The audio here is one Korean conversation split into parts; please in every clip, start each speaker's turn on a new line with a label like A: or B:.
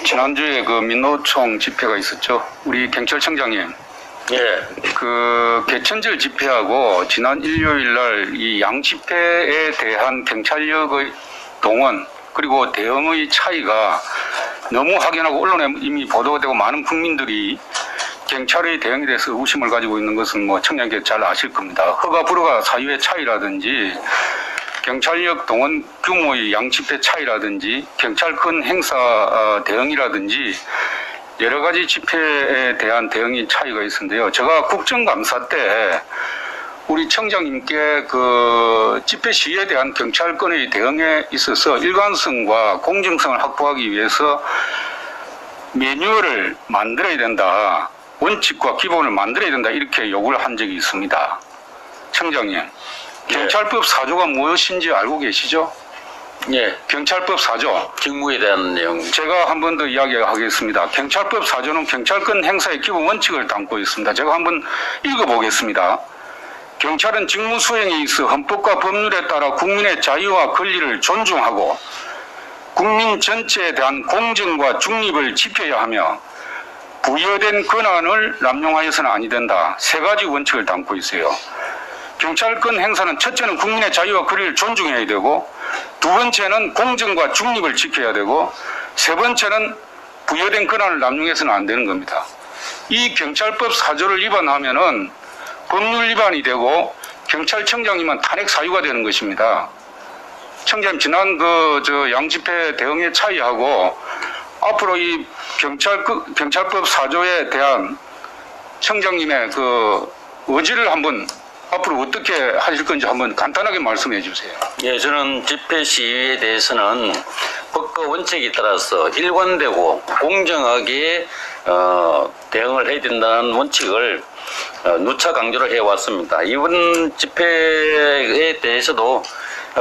A: 지난주에 그 민노총 집회가 있었죠. 우리 경찰청장님.
B: 예.
A: 그 개천절 집회하고 지난 일요일 날 이 양 집회에 대한 경찰력의 동원 그리고 대응의 차이가 너무 확연하고 언론에 이미 보도가 되고 많은 국민들이 경찰의 대응에 대해서 의구심을 가지고 있는 것은 뭐 청장님께서 잘 아실 겁니다. 허가 불허가 사유의 차이라든지 경찰력 동원 규모의 양집회 차이라든지 경찰권 행사 대응이라든지 여러 가지 집회에 대한 대응이 차이가 있었는데요. 제가 국정감사 때 우리 청장님께 그 집회 시위에 대한 경찰권의 대응에 있어서 일관성과 공정성을 확보하기 위해서 매뉴얼을 만들어야 된다. 원칙과 기본을 만들어야 된다. 이렇게 요구를 한 적이 있습니다. 청장님. 경찰법 4조가 무엇인지 알고 계시죠?
B: 예.
A: 경찰법 4조.
B: 직무에 대한 내용.
A: 제가 한 번 더 이야기하겠습니다. 경찰법 4조는 경찰권 행사의 기본 원칙을 담고 있습니다. 제가 한번 읽어보겠습니다. 경찰은 직무 수행에 있어 헌법과 법률에 따라 국민의 자유와 권리를 존중하고 국민 전체에 대한 공정과 중립을 지켜야 하며 부여된 권한을 남용하여서는 아니 된다. 세 가지 원칙을 담고 있어요. 경찰권 행사는 첫째는 국민의 자유와 권리를 존중해야 되고 두 번째는 공정과 중립을 지켜야 되고 세 번째는 부여된 권한을 남용해서는 안 되는 겁니다. 이 경찰법 4조를 위반하면은 법률 위반이 되고 경찰청장님은 탄핵 사유가 되는 것입니다. 청장님 지난 그 양집회 대응의 차이하고 앞으로 이 경찰법 4조에 대한 청장님의 그 의지를 한번 앞으로 어떻게 하실 건지 한번 간단하게 말씀해 주세요.
B: 예, 저는 집회 시위에 대해서는 법과 원칙에 따라서 일관되고 공정하게 대응을 해야 된다는 원칙을 누차 강조를 해왔습니다. 이번 집회에 대해서도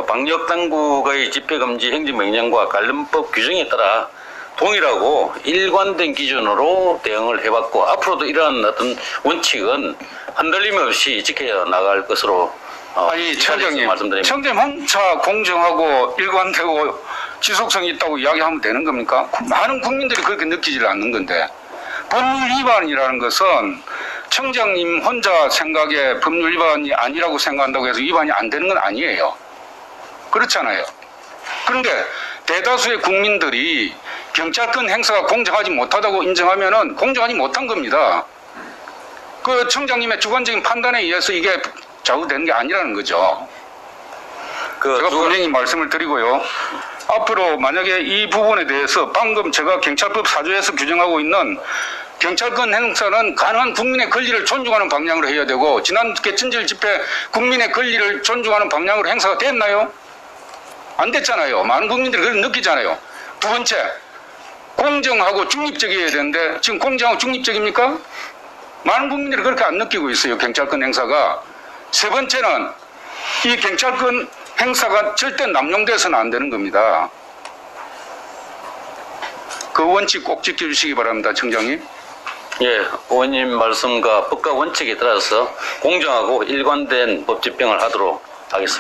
B: 방역당국의 집회금지 행정명령과 관련법 규정에 따라 동일하고 일관된 기준으로 대응을 해왔고 앞으로도 이러한 어떤 원칙은 흔들림 없이 지켜 나갈 것으로
A: 아니 청장님, 청장님 혼자 공정하고 일관되고 지속성이 있다고 이야기하면 되는 겁니까? 많은 국민들이 그렇게 느끼질 않는 건데 법률 위반이라는 것은 청장님 혼자 생각에 법률 위반이 아니라고 생각한다고 해서 위반이 안 되는 건 아니에요. 그렇잖아요. 그런데 대다수의 국민들이 경찰권 행사가 공정하지 못하다고 인정하면은 공정하지 못한 겁니다. 그 청장님의 주관적인 판단에 의해서 이게 좌우되는 게 아니라는 거죠. 제가 분명히 말씀을 드리고요. 앞으로 만약에 이 부분에 대해서 방금 제가 경찰법 4조에서 규정하고 있는 경찰권 행사는 가능한 국민의 권리를 존중하는 방향으로 해야 되고 지난 개천절 집회 국민의 권리를 존중하는 방향으로 행사가 됐나요? 안 됐잖아요. 많은 국민들이 그걸 느끼잖아요. 두 번째, 공정하고 중립적이어야 되는데 지금 공정하고 중립적입니까? 많은 국민들이 그렇게 안 느끼고 있어요. 경찰권 행사가. 세 번째는 이 경찰권 행사가 절대 남용돼서는 안 되는 겁니다. 그 원칙 꼭 지켜주시기 바랍니다. 청장님.
B: 예, 의원님 말씀과 법과 원칙에 따라서 공정하고 일관된 법 집행을 하도록 하겠습니다.